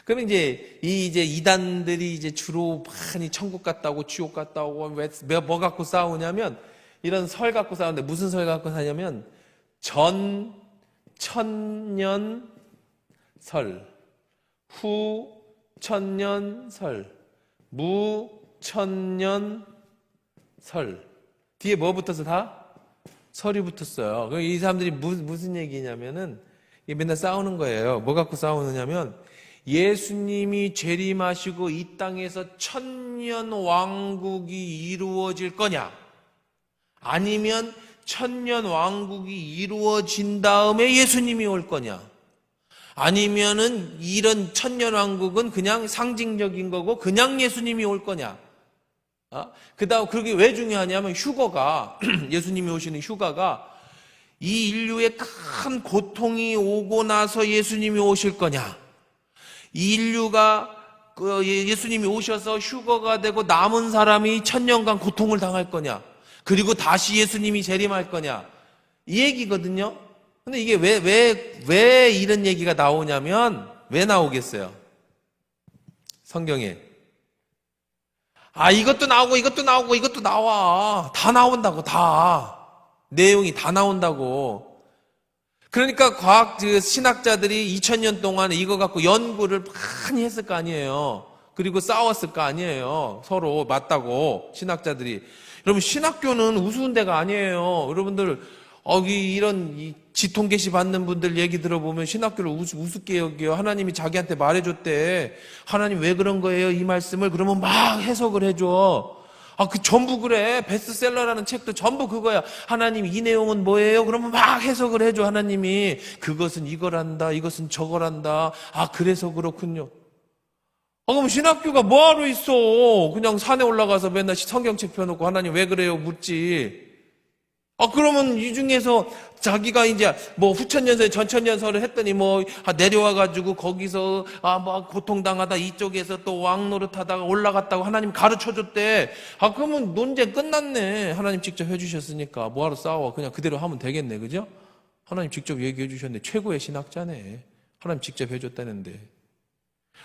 Speaker 1: 그러면 이제 이단들이 이제 주로 많이 천국 갔다 오고 지옥 갔다 오고 뭐 갖고 싸우냐면 이런 설 갖고 싸우는데 무슨 설 갖고 사냐면 전 천년 설, 후 천년 설, 무 천년 설. 뒤에 뭐 붙어서 다? 설이 붙었어요. 그럼 이 사람들이 무슨 얘기냐면은 맨날 싸우는 거예요. 뭐 갖고 싸우느냐면 예수님이 재림하시고 이 땅에서 천년 왕국이 이루어질 거냐? 아니면 천년 왕국이 이루어진 다음에 예수님이 올 거냐? 아니면은 이런 천년 왕국은 그냥 상징적인 거고 그냥 예수님이 올 거냐? 그다음 그게 왜 중요하냐면 휴거가 예수님이 오시는 휴가가 이 인류에 큰 고통이 오고 나서 예수님이 오실 거냐? 이 인류가 예수님이 오셔서 휴거가 되고 남은 사람이 천년간 고통을 당할 거냐? 그리고 다시 예수님이 재림할 거냐? 이 얘기거든요. 근데 이게 왜 이런 얘기가 나오냐면 왜 나오겠어요? 성경에 이것도 나오고 이것도 나오고 이것도 나와. 다 나온다고. 다 내용이 다 나온다고. 그러니까 신학자들이 2000년 동안 이거 갖고 연구를 많이 했을 거 아니에요. 그리고 싸웠을 거 아니에요. 서로 맞다고 신학자들이. 여러분 신학교는 우스운 데가 아니에요. 여러분들 이런 지통 계시 받는 분들 얘기 들어보면 신학교를 우습게 여겨요. 하나님이 자기한테 말해줬대. 하나님 왜 그런 거예요? 이 말씀을. 그러면 막 해석을 해줘. 전부 그래. 베스트셀러라는 책도 전부 그거야. 하나님 이 내용은 뭐예요? 그러면 막 해석을 해줘. 하나님이 그것은 이거란다. 이것은 저거란다. 그래서 그렇군요. 그럼 신학교가 뭐하러 있어? 그냥 산에 올라가서 맨날 성경책 펴놓고 하나님 왜 그래요? 묻지. 그러면 이 중에서 자기가 이제 후천연설, 전천연설을 했더니 내려와가지고 거기서 고통당하다 이쪽에서 또 왕노릇하다가 올라갔다고 하나님 가르쳐줬대. 그러면 논쟁 끝났네. 하나님 직접 해주셨으니까 뭐하러 싸워? 그냥 그대로 하면 되겠네, 그죠? 하나님 직접 얘기해 주셨네. 최고의 신학자네. 하나님 직접 해줬다는데.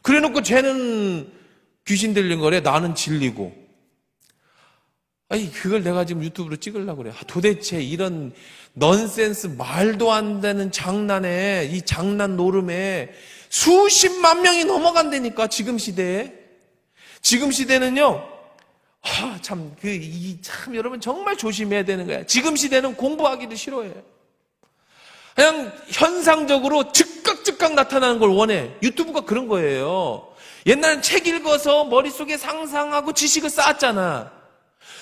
Speaker 1: 그래놓고 쟤는 귀신 들린 거래. 나는 진리고. 아니, 그걸 내가 지금 유튜브로 찍으려고 그래. 도대체 이런 넌센스, 말도 안 되는 장난에, 이 장난 노름에 수십만 명이 넘어간다니까, 지금 시대에. 지금 시대는요, 참, 여러분 정말 조심해야 되는 거야. 지금 시대는 공부하기도 싫어해. 그냥 현상적으로 즉각 나타나는 걸 원해. 유튜브가 그런 거예요. 옛날엔 책 읽어서 머릿속에 상상하고 지식을 쌓았잖아.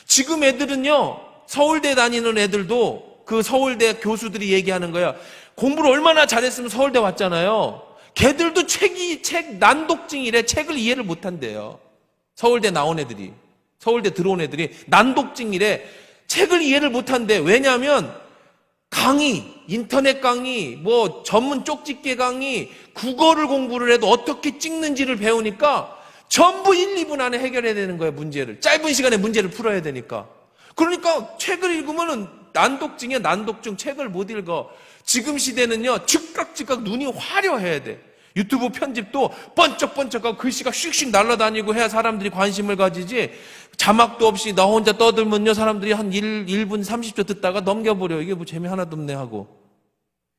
Speaker 1: 지금 애들은요, 서울대 다니는 애들도 그 서울대 교수들이 얘기하는 거야. 공부를 얼마나 잘했으면 서울대 왔잖아요. 걔들도 책 난독증이래. 책을 이해를 못 한대요. 서울대 나온 애들이. 서울대 들어온 애들이 난독증이래. 책을 이해를 못 한대. 왜냐하면 강의, 인터넷 강의, 뭐 전문 쪽집게 강의, 국어를 공부를 해도 어떻게 찍는지를 배우니까 전부 1, 2분 안에 해결해야 되는 거예요, 문제를. 짧은 시간에 문제를 풀어야 되니까. 그러니까 책을 읽으면은 난독증이야, 난독증. 책을 못 읽어. 지금 시대는요, 즉각 눈이 화려해야 돼. 유튜브 편집도 번쩍번쩍하고 글씨가 슉슉 날아다니고 해야 사람들이 관심을 가지지. 자막도 없이 나 혼자 떠들면요, 사람들이 한 1분 30초 듣다가 넘겨버려. 이게 뭐 재미 하나도 없네 하고.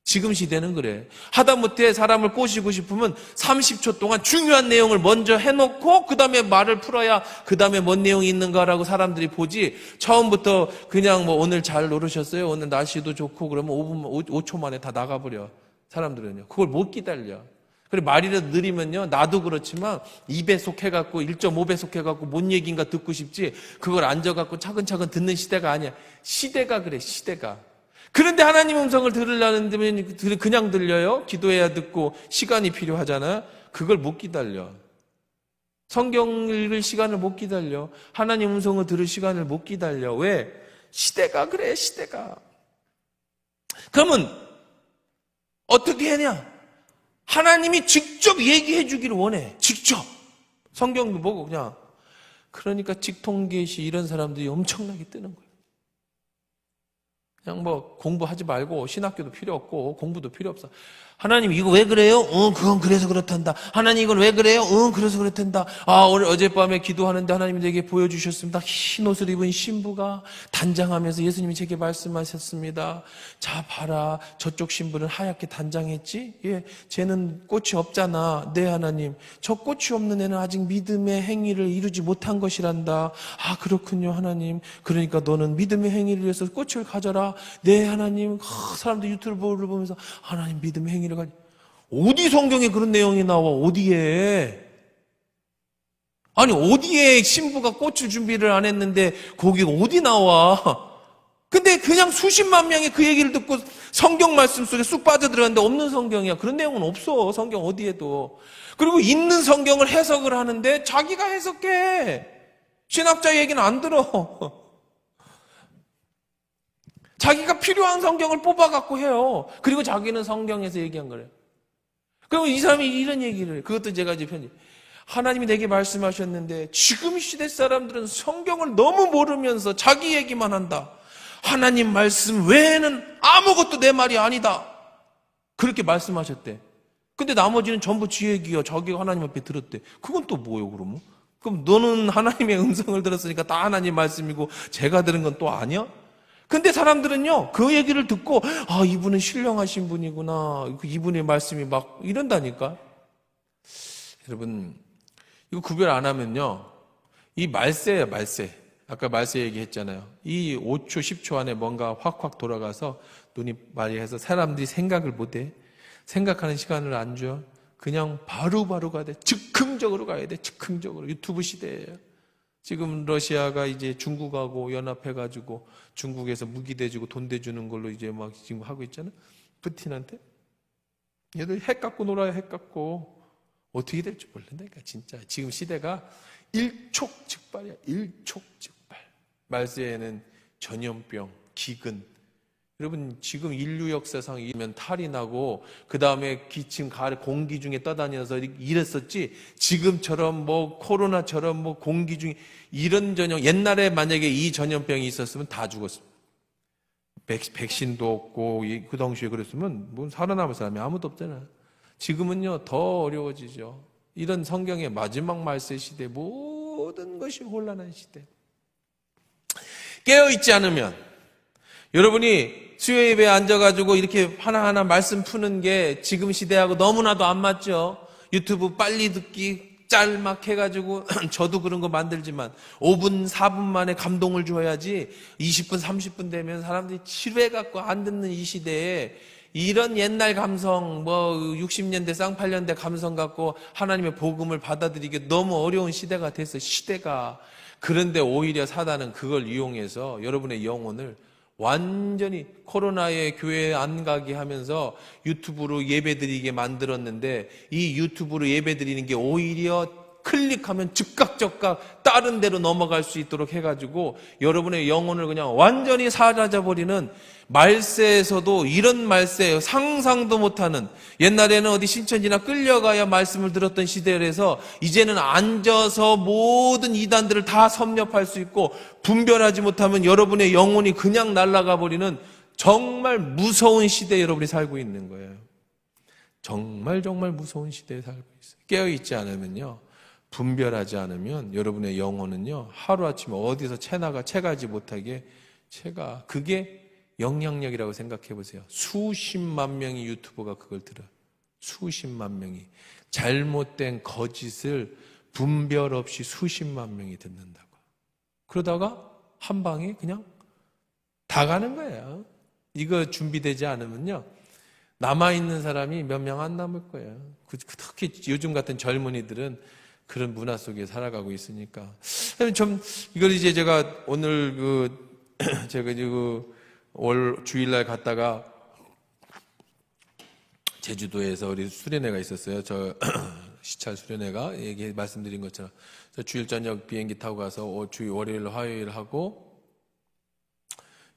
Speaker 1: 지금 시대는 그래. 하다못해 사람을 꼬시고 싶으면 30초 동안 중요한 내용을 먼저 해놓고 그 다음에 말을 풀어야 그 다음에 뭔 내용이 있는가라고 사람들이 보지. 처음부터 그냥 뭐 오늘 잘 놀으셨어요? 오늘 날씨도 좋고 그러면 5초 만에 다 나가버려. 사람들은요. 그걸 못 기다려. 그래 말이라도 느리면요, 나도 그렇지만 2배속 해갖고 1.5배속 해갖고 뭔 얘기인가 듣고 싶지, 그걸 앉아갖고 차근차근 듣는 시대가 아니야. 시대가 그래, 시대가. 그런데 하나님 음성을 들으려는데 그냥 들려요? 기도해야 듣고 시간이 필요하잖아. 그걸 못 기다려. 성경 읽을 시간을 못 기다려. 하나님 음성을 들을 시간을 못 기다려. 왜? 시대가 그래, 시대가. 그러면 어떻게 하냐? 하나님이 직접 얘기해 주기를 원해. 직접. 성경도 보고 그냥. 그러니까 직통계시 이런 사람들이 엄청나게 뜨는 거예요. 그냥 뭐 공부하지 말고 신학교도 필요 없고 공부도 필요 없어. 하나님 이거 왜 그래요? 그건 그래서 그렇단다. 하나님 이건 왜 그래요? 그래서 그렇단다. 어젯밤에 기도하는데 하나님이 내게 보여주셨습니다. 흰 옷을 입은 신부가 단장하면서 예수님이 제게 말씀하셨습니다. 자 봐라, 저쪽 신부는 하얗게 단장했지? 예, 쟤는 꽃이 없잖아. 네 하나님, 저 꽃이 없는 애는 아직 믿음의 행위를 이루지 못한 것이란다. 그렇군요 하나님. 그러니까 너는 믿음의 행위를 위해서 꽃을 가져라. 네 하나님. 사람들 유튜브를 보면서 하나님 믿음의 행위를 가져. 어디 성경에 그런 내용이 나와? 어디에? 아니 어디에 신부가 꽃을 준비를 안 했는데 거기가 어디 나와? 근데 그냥 수십만 명이 그 얘기를 듣고 성경 말씀 속에 쑥 빠져들었는데 없는 성경이야. 그런 내용은 없어, 성경 어디에도. 그리고 있는 성경을 해석을 하는데 자기가 해석해. 신학자 얘기는 안 들어. 자기가 필요한 성경을 뽑아갖고 해요. 그리고 자기는 성경에서 얘기한 거래요. 그럼 이 사람이 이런 얘기를, 그것도 제가 이제 편집. 하나님이 내게 말씀하셨는데 지금 시대 사람들은 성경을 너무 모르면서 자기 얘기만 한다. 하나님 말씀 외에는 아무것도 내 말이 아니다. 그렇게 말씀하셨대. 근데 나머지는 전부 지 얘기야. 자기가 하나님 앞에 들었대. 그건 또 뭐예요, 그러면? 그럼 너는 하나님의 음성을 들었으니까 다 하나님 말씀이고 제가 들은 건 또 아니야? 근데 사람들은요, 그 얘기를 듣고, 이분은 신령하신 분이구나. 이분의 말씀이 막 이런다니까. 여러분, 이거 구별 안 하면요, 이 말세예요, 말세. 아까 말세 얘기했잖아요. 이 5초, 10초 안에 뭔가 확확 돌아가서 눈이 많이 해서 사람들이 생각을 못 해. 생각하는 시간을 안 줘. 그냥 바로바로 가야 돼. 즉흥적으로 가야 돼. 즉흥적으로. 유튜브 시대예요. 지금 러시아가 이제 중국하고 연합해가지고 중국에서 무기 대주고 돈 대주는 걸로 이제 막 지금 하고 있잖아. 푸틴한테. 얘들 핵 갖고 놀아요, 핵 갖고. 어떻게 될지 모른다니까, 진짜. 지금 시대가 일촉즉발이야, 일촉즉발. 말세에는 전염병, 기근. 여러분, 지금 인류 역사상 이면 탈이 나고, 그 다음에 기침, 공기 중에 떠다니면서 이랬었지, 지금처럼 뭐 코로나처럼 뭐 공기 중에 이런 전염, 옛날에 만약에 이 전염병이 있었으면 다 죽었어. 백신도 없고, 그 당시에 그랬으면 뭐 살아남을 사람이 아무도 없잖아. 지금은요, 더 어려워지죠. 이런 성경의 마지막 말세 시대, 모든 것이 혼란한 시대. 깨어있지 않으면, 여러분이 수요 예배에 앉아가지고 이렇게 하나하나 말씀 푸는 게 지금 시대하고 너무나도 안 맞죠. 유튜브 빨리 듣기 짤막 해가지고 저도 그런 거 만들지만 5분 4분 만에 감동을 줘야지 20분 30분 되면 사람들이 지루해갖고 안 듣는 이 시대에 이런 옛날 감성, 60년대 쌍팔년대 감성 갖고 하나님의 복음을 받아들이기 너무 어려운 시대가 됐어, 시대가. 그런데 오히려 사단은 그걸 이용해서 여러분의 영혼을 완전히 코로나에 교회 안 가게 하면서 유튜브로 예배드리게 만들었는데, 이 유튜브로 예배드리는 게 오히려 클릭하면 즉각 다른 데로 넘어갈 수 있도록 해가지고 여러분의 영혼을 그냥 완전히 사라져버리는, 말세에서도 이런 말세 상상도 못하는, 옛날에는 어디 신천지나 끌려가야 말씀을 들었던 시대에서 이제는 앉아서 모든 이단들을 다 섭렵할 수 있고, 분별하지 못하면 여러분의 영혼이 그냥 날아가 버리는 정말 무서운 시대에 여러분이 살고 있는 거예요. 정말 무서운 시대에 살고 있어요. 깨어있지 않으면요, 분별하지 않으면 여러분의 영혼은요, 하루아침에 어디서 채가지 못하게 그게 영향력이라고 생각해 보세요. 수십만 명이 유튜버가 그걸 들어요. 수십만 명이. 잘못된 거짓을 분별 없이 수십만 명이 듣는다고. 그러다가 한 방에 그냥 다 가는 거예요. 이거 준비되지 않으면요, 남아있는 사람이 몇 명 안 남을 거예요. 특히 요즘 같은 젊은이들은 그런 문화 속에 살아가고 있으니까. 이걸 이제 제가 오늘 올 주일날 갔다가 제주도에서 우리 수련회가 있었어요. 저 시찰 수련회가 말씀드린 것처럼 주일 저녁 비행기 타고 가서 월요일 화요일 하고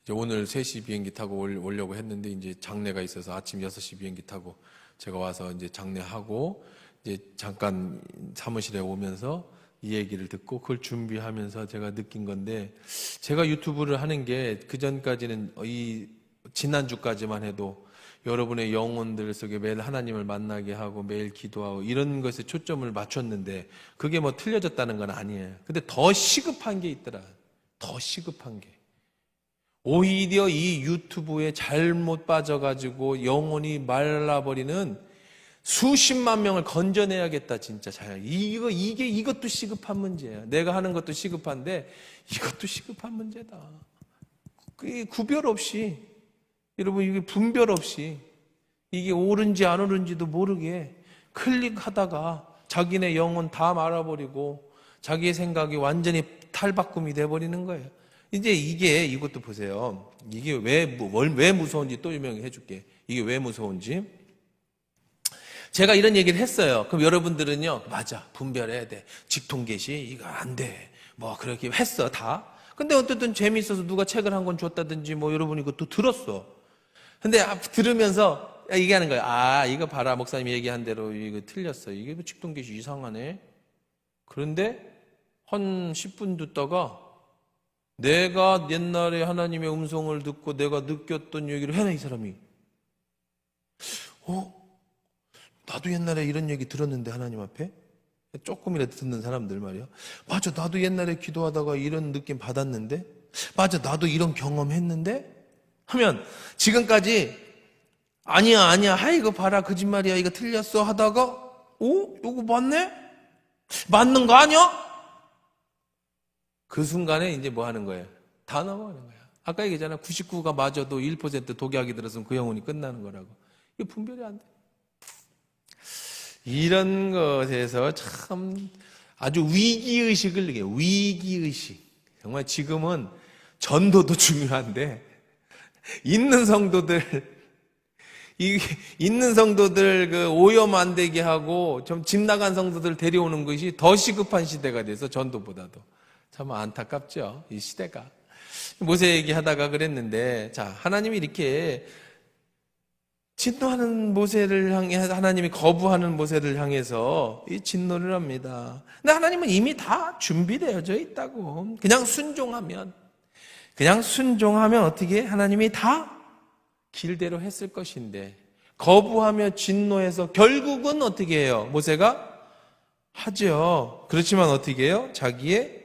Speaker 1: 이제 오늘 3시 비행기 타고 오려고 했는데, 이제 장례가 있어서 아침 6시 비행기 타고 제가 와서 이제 장례하고 이제 잠깐 사무실에 오면서 이 얘기를 듣고 그걸 준비하면서 제가 느낀 건데, 제가 유튜브를 하는 게 그전까지는 이 지난주까지만 해도 여러분의 영혼들 속에 매일 하나님을 만나게 하고 매일 기도하고 이런 것에 초점을 맞췄는데, 그게 뭐 틀려졌다는 건 아니에요. 근데 더 시급한 게 있더라. 더 시급한 게. 오히려 이 유튜브에 잘못 빠져가지고 영혼이 말라버리는 수십만 명을 건져내야겠다, 진짜. 이것도 시급한 문제야. 내가 하는 것도 시급한데 이것도 시급한 문제다. 구별 없이, 여러분, 이게 분별 없이 이게 옳은지 안 옳은지도 모르게 클릭하다가 자기네 영혼 다 말아버리고 자기의 생각이 완전히 탈바꿈이 돼버리는 거예요. 이제 이것도 보세요. 이게 왜 무서운지 또 설명해 줄게. 이게 왜 무서운지. 제가 이런 얘기를 했어요. 그럼 여러분들은요, 맞아, 분별해야 돼. 직통계시 이거 안 돼. 그렇게 했어, 다. 근데 어쨌든 재미있어서 누가 책을 한 권 줬다든지 여러분이 그것도 들었어. 근데 들으면서 얘기하는 거예요. 이거 봐라, 목사님이 얘기한 대로 이거 틀렸어. 이게 직통계시 이상하네. 그런데 한 10분 듣다가 내가 옛날에 하나님의 음성을 듣고 내가 느꼈던 얘기를 해내, 이 사람이. 나도 옛날에 이런 얘기 들었는데, 하나님 앞에 조금이라도 듣는 사람들 말이야. 맞아, 나도 옛날에 기도하다가 이런 느낌 받았는데, 맞아, 나도 이런 경험했는데 하면, 지금까지 아니야 이거 봐라, 거짓말이야, 이거 틀렸어 하다가 이거 맞네? 맞는 거 아니야? 그 순간에 이제 뭐 하는 거예요? 다 넘어가는 거야. 아까 얘기했잖아, 99가 맞아도 1% 독약이 들었으면 그 영혼이 끝나는 거라고. 이거 분별이 안 돼. 이런 것에서 참 아주 위기의식을 느껴요. 위기의식. 정말 지금은 전도도 중요한데, 있는 성도들 오염 안 되게 하고 좀 집 나간 성도들 데려오는 것이 더 시급한 시대가 돼서, 전도보다도. 참 안타깝죠, 이 시대가. 모세 얘기하다가 그랬는데, 자, 하나님이 이렇게 진노하는 모세를 향해, 하나님이 거부하는 모세를 향해서 이 진노를 합니다. 근데 하나님은 이미 다 준비되어져 있다고. 그냥 순종하면 어떻게 하나님이 다 길대로 했을 것인데, 거부하며 진노해서 결국은 어떻게 해요? 모세가 하죠. 그렇지만 어떻게 해요? 자기의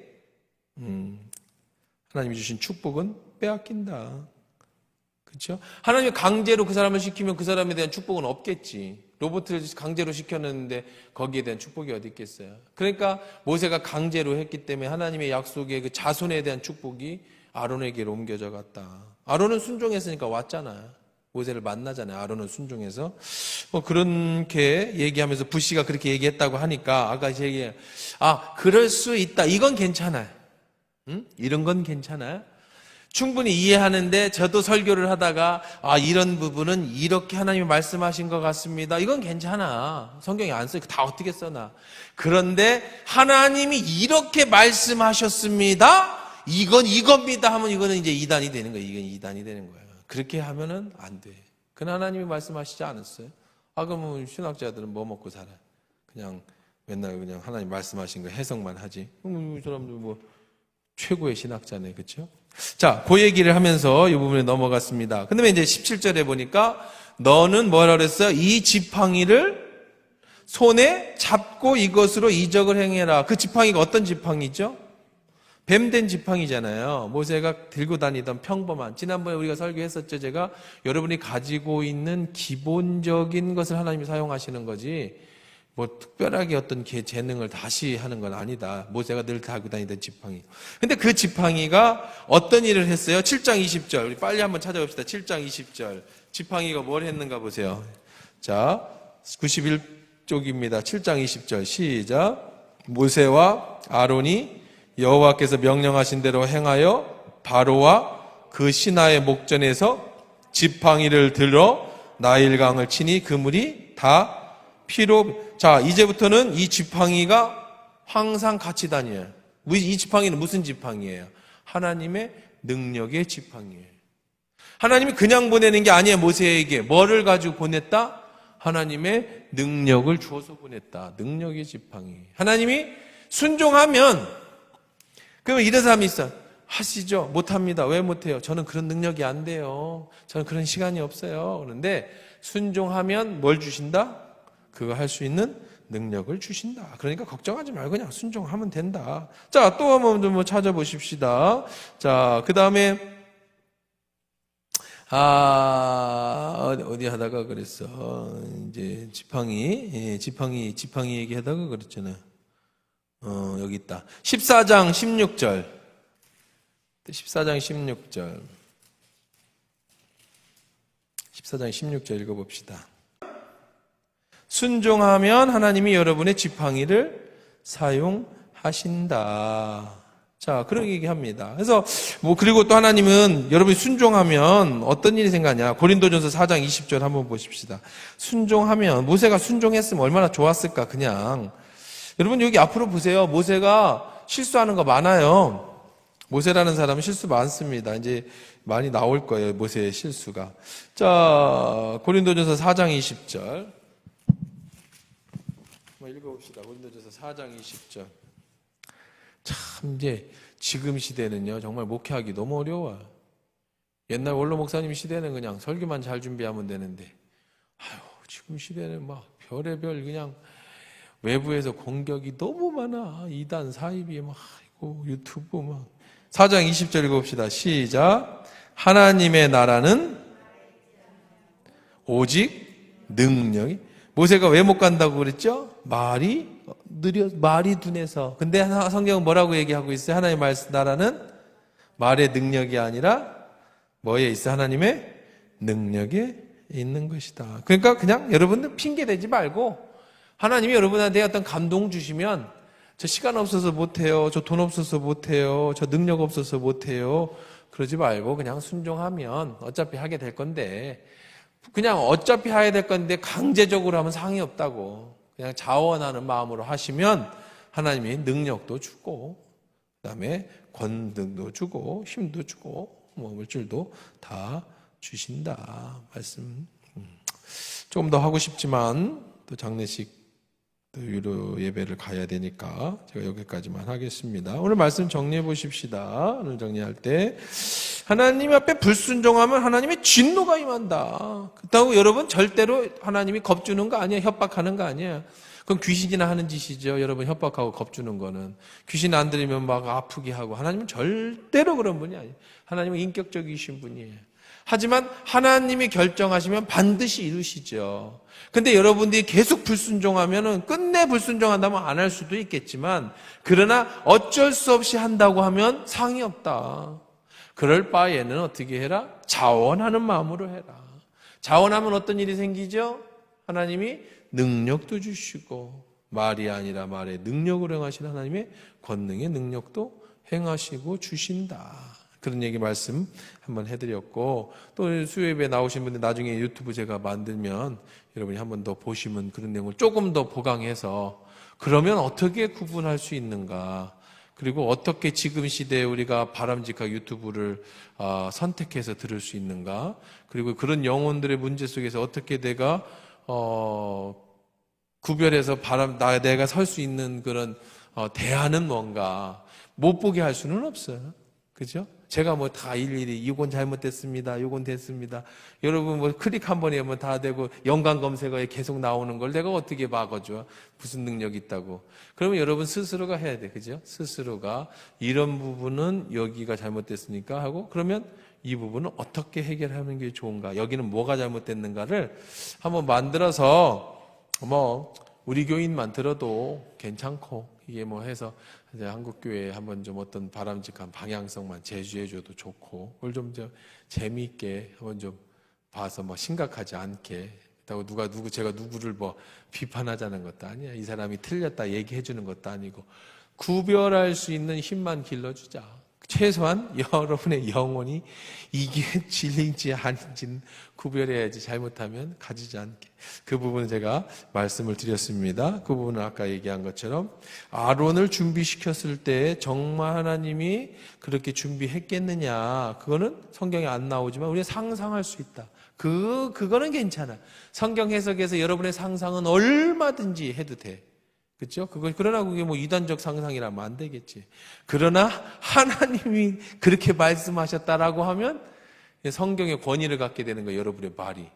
Speaker 1: 하나님이 주신 축복은 빼앗긴다. 그렇죠? 하나님이 강제로 그 사람을 시키면 그 사람에 대한 축복은 없겠지. 로봇을 강제로 시켰는데 거기에 대한 축복이 어디 있겠어요? 그러니까 모세가 강제로 했기 때문에 하나님의 약속의 그 자손에 대한 축복이 아론에게로 옮겨져 갔다. 아론은 순종했으니까 왔잖아요. 모세를 만나잖아요. 아론은 순종해서. 그렇게 얘기하면서 부시가 그렇게 얘기했다고 하니까 아까 제가 그럴 수 있다. 이건 괜찮아요. 이런 건 괜찮아요. 충분히 이해하는데 저도 설교를 하다가 이런 부분은 이렇게 하나님이 말씀하신 것 같습니다. 이건 괜찮아. 성경에 안 써있고 다 어떻게 써놔. 그런데 하나님이 이렇게 말씀하셨습니다. 이건 이겁니다 하면 이거는 이제 이단이 되는 거예요. 이건 이단이 되는 거예요. 그렇게 하면은 안 돼. 그건 하나님이 말씀하시지 않았어요. 그러면 신학자들은 뭐 먹고 살아? 그냥 맨날 그냥 하나님 말씀하신 거 해석만 하지. 이 사람들 뭐 최고의 신학자네, 그렇죠? 자, 그 얘기를 하면서 이 부분에 넘어갔습니다. 근데 이제 17절에 보니까 너는 뭐라 그랬어요? 이 지팡이를 손에 잡고 이것으로 이적을 행해라. 그 지팡이가 어떤 지팡이죠? 뱀된 지팡이잖아요. 모세가 들고 다니던 평범한, 지난번에 우리가 설교했었죠. 제가 여러분이 가지고 있는 기본적인 것을 하나님이 사용하시는 거지 뭐 특별하게 어떤 재능을 다시 하는 건 아니다. 모세가 늘 달고 다니던 지팡이. 근데 그 지팡이가 어떤 일을 했어요? 7장 20절. 우리 빨리 한번 찾아봅시다. 7장 20절. 지팡이가 뭘 했는가 보세요. 자, 91쪽입니다. 7장 20절. 시작. 모세와 아론이 여호와께서 명령하신 대로 행하여 바로와 그 신하의 목전에서 지팡이를 들어 나일강을 치니 그 물이 다 피로. 자, 이제부터는 이 지팡이가 항상 같이 다녀요. 이 지팡이는 무슨 지팡이예요? 하나님의 능력의 지팡이예요. 하나님이 그냥 보내는 게 아니에요. 모세에게 뭐를 가지고 보냈다? 하나님의 능력을 주어서 보냈다. 능력의 지팡이. 하나님이 순종하면, 그러면 이런 사람이 있어. 하시죠. 못합니다. 왜 못해요? 저는 그런 능력이 안 돼요. 저는 그런 시간이 없어요. 그런데 순종하면 뭘 주신다? 그거 할 수 있는 능력을 주신다. 그러니까 걱정하지 말고 그냥 순종하면 된다. 자, 또 한번 뭐 찾아보십시다. 자, 그 다음에 어디 하다가 그랬어. 이제 지팡이 얘기하다가 그랬잖아요. 여기 있다. 14장 16절. 14장 16절. 14장 16절 읽어봅시다. 순종하면 하나님이 여러분의 지팡이를 사용하신다. 자, 그런 얘기합니다. 그래서 그리고 또 하나님은 여러분이 순종하면 어떤 일이 생각하냐? 고린도전서 4장 20절 한번 보십시다. 순종하면, 모세가 순종했으면 얼마나 좋았을까? 그냥 여러분 여기 앞으로 보세요. 모세가 실수하는 거 많아요. 모세라는 사람은 실수 많습니다. 이제 많이 나올 거예요. 모세의 실수가. 자, 고린도전서 4장 20절. 읽어봅시다. 고린도전서 4장 20절. 참 이제 지금 시대는요 정말 목회하기 너무 어려워요. 옛날 원로 목사님 시대는 그냥 설교만 잘 준비하면 되는데, 지금 시대는 막 별의별 그냥 외부에서 공격이 너무 많아. 이단 사입이 막 유튜브 막. 4장 20절 읽어봅시다. 시작. 하나님의 나라는 오직 능력이. 모세가 왜 못 간다고 그랬죠? 말이 둔해서. 근데 성경은 뭐라고 얘기하고 있어요? 하나님의 나라는 말의 능력이 아니라 뭐에 있어? 하나님의 능력에 있는 것이다. 그러니까 그냥 여러분들 핑계 대지 말고, 하나님이 여러분한테 어떤 감동 주시면 저 시간 없어서 못해요, 저 돈 없어서 못해요, 저 능력 없어서 못해요, 그러지 말고 그냥 순종하면 어차피 하게 될 건데, 그냥 어차피 해야 될 건데 강제적으로 하면 상이 없다고 그냥 자원하는 마음으로 하시면 하나님이 능력도 주고 그다음에 권능도 주고 힘도 주고 물질도 다 주신다. 말씀 조금 더 하고 싶지만 또 장례식 또 유료 예배를 가야 되니까 제가 여기까지만 하겠습니다. 오늘 말씀 정리해 보십시다. 오늘 정리할 때 하나님 앞에 불순종하면 하나님의 진노가 임한다. 그렇다고 여러분 절대로 하나님이 겁주는 거 아니에요. 협박하는 거 아니에요. 그럼 귀신이나 하는 짓이죠. 여러분 협박하고 겁주는 거는. 귀신 안 들이면 막 아프게 하고. 하나님은 절대로 그런 분이 아니에요. 하나님은 인격적이신 분이에요. 하지만 하나님이 결정하시면 반드시 이루시죠. 근데 여러분들이 계속 불순종하면은 끝내 불순종한다면 안 할 수도 있겠지만, 그러나 어쩔 수 없이 한다고 하면 상이 없다. 그럴 바에는 어떻게 해라? 자원하는 마음으로 해라. 자원하면 어떤 일이 생기죠? 하나님이 능력도 주시고, 말이 아니라 말의 능력으로 행하시는 하나님의 권능의 능력도 행하시고 주신다. 그런 얘기 말씀 한번 해드렸고, 또 수요예배 나오신 분들 나중에 유튜브 제가 만들면 여러분이 한번 더 보시면 그런 내용을 조금 더 보강해서, 그러면 어떻게 구분할 수 있는가, 그리고 어떻게 지금 시대에 우리가 바람직한 유튜브를 선택해서 들을 수 있는가, 그리고 그런 영혼들의 문제 속에서 어떻게 내가 구별해서 내가 설 수 있는 그런 대안은 뭔가. 못 보게 할 수는 없어요. 그죠? 제가 뭐 다 일일이 이건 잘못됐습니다, 이건 됐습니다. 여러분 뭐 클릭 한 번에 하면 다 되고 연관 검색어에 계속 나오는 걸 내가 어떻게 막아줘? 무슨 능력이 있다고? 그러면 여러분 스스로가 해야 돼, 그죠? 스스로가 이런 부분은 여기가 잘못됐으니까 하고, 그러면 이 부분은 어떻게 해결하는 게 좋은가? 여기는 뭐가 잘못됐는가를 한번 만들어서 뭐 우리 교인만 들어도 괜찮고, 이게 뭐 해서 이제 한국교회에 한번 좀 어떤 바람직한 방향성만 제시해줘도 좋고, 그걸 좀 재미있게 한번 좀 봐서 뭐 심각하지 않게. 그렇다고 제가 누구를 뭐 비판하자는 것도 아니야. 이 사람이 틀렸다 얘기해주는 것도 아니고, 구별할 수 있는 힘만 길러주자. 최소한 여러분의 영혼이 이게 진리인지 아닌지는 구별해야지, 잘못하면 가지지 않게. 그 부분은 제가 말씀을 드렸습니다. 그 부분은 아까 얘기한 것처럼 아론을 준비시켰을 때 정말 하나님이 그렇게 준비했겠느냐, 그거는 성경에 안 나오지만 우리가 상상할 수 있다. 그거는 괜찮아. 성경 해석에서 여러분의 상상은 얼마든지 해도 돼. 그렇죠? 그러나 그게 뭐 이단적 상상이라면 안 되겠지. 그러나 하나님이 그렇게 말씀하셨다라고 하면 성경의 권위를 갖게 되는 거예요, 여러분의 말이.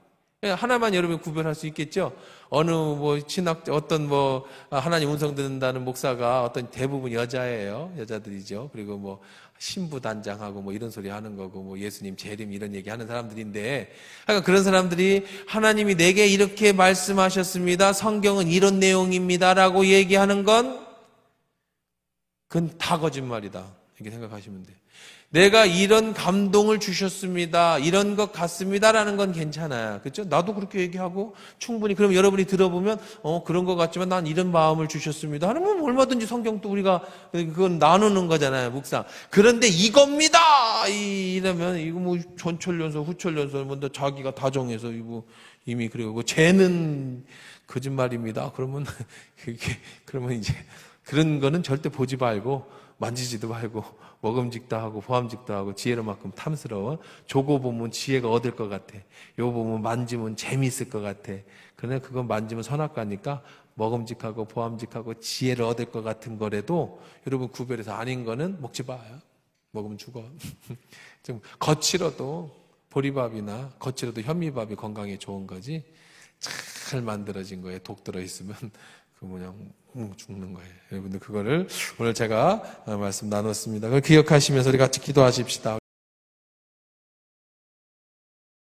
Speaker 1: 하나만 여러분이 구별할 수 있겠죠? 어느 어떤 하나님 음성 듣는다는 목사가 어떤 대부분 여자예요. 여자들이죠. 그리고 뭐 신부단장하고 뭐 이런 소리 하는 거고, 뭐 예수님 재림 이런 얘기 하는 사람들인데, 그러니까 그런 사람들이 하나님이 내게 이렇게 말씀하셨습니다, 성경은 이런 내용입니다라고 얘기하는 건 그건 다 거짓말이다, 이렇게 생각하시면 돼요. 내가 이런 감동을 주셨습니다, 이런 것 같습니다라는 건 괜찮아요. 그렇죠? 나도 그렇게 얘기하고 충분히, 그럼 여러분이 들어보면 그런 것 같지만 난 이런 마음을 주셨습니다 하는 건 얼마든지 성경도 우리가 그건 나누는 거잖아요, 묵상. 그런데 이겁니다 이러면 이거 뭐 전철연설 후철연설 뭔데 자기가 다 정해서 이거 이미, 그리고 쟤는 거짓말입니다 그러면 그러면 이제 그런 거는 절대 보지 말고 만지지도 말고, 먹음직도 하고 보암직도 하고 지혜로만큼 탐스러워. 저거 보면 지혜가 얻을 것 같아, 요거 보면 만지면 재미있을 것 같아. 그러나 그건 만지면 선악과니까 먹음직하고 보암직하고 지혜를 얻을 것 같은 거라도 여러분 구별해서 아닌 거는 먹지 마요. 먹으면 죽어. 좀 거칠어도 보리밥이나 거칠어도 현미밥이 건강에 좋은 거지, 잘 만들어진 거에 독 들어있으면 그냥 죽는 거예요. 여러분들 그거를 오늘 제가 말씀 나눴습니다. 그걸 기억하시면서 우리 같이 기도하십시다.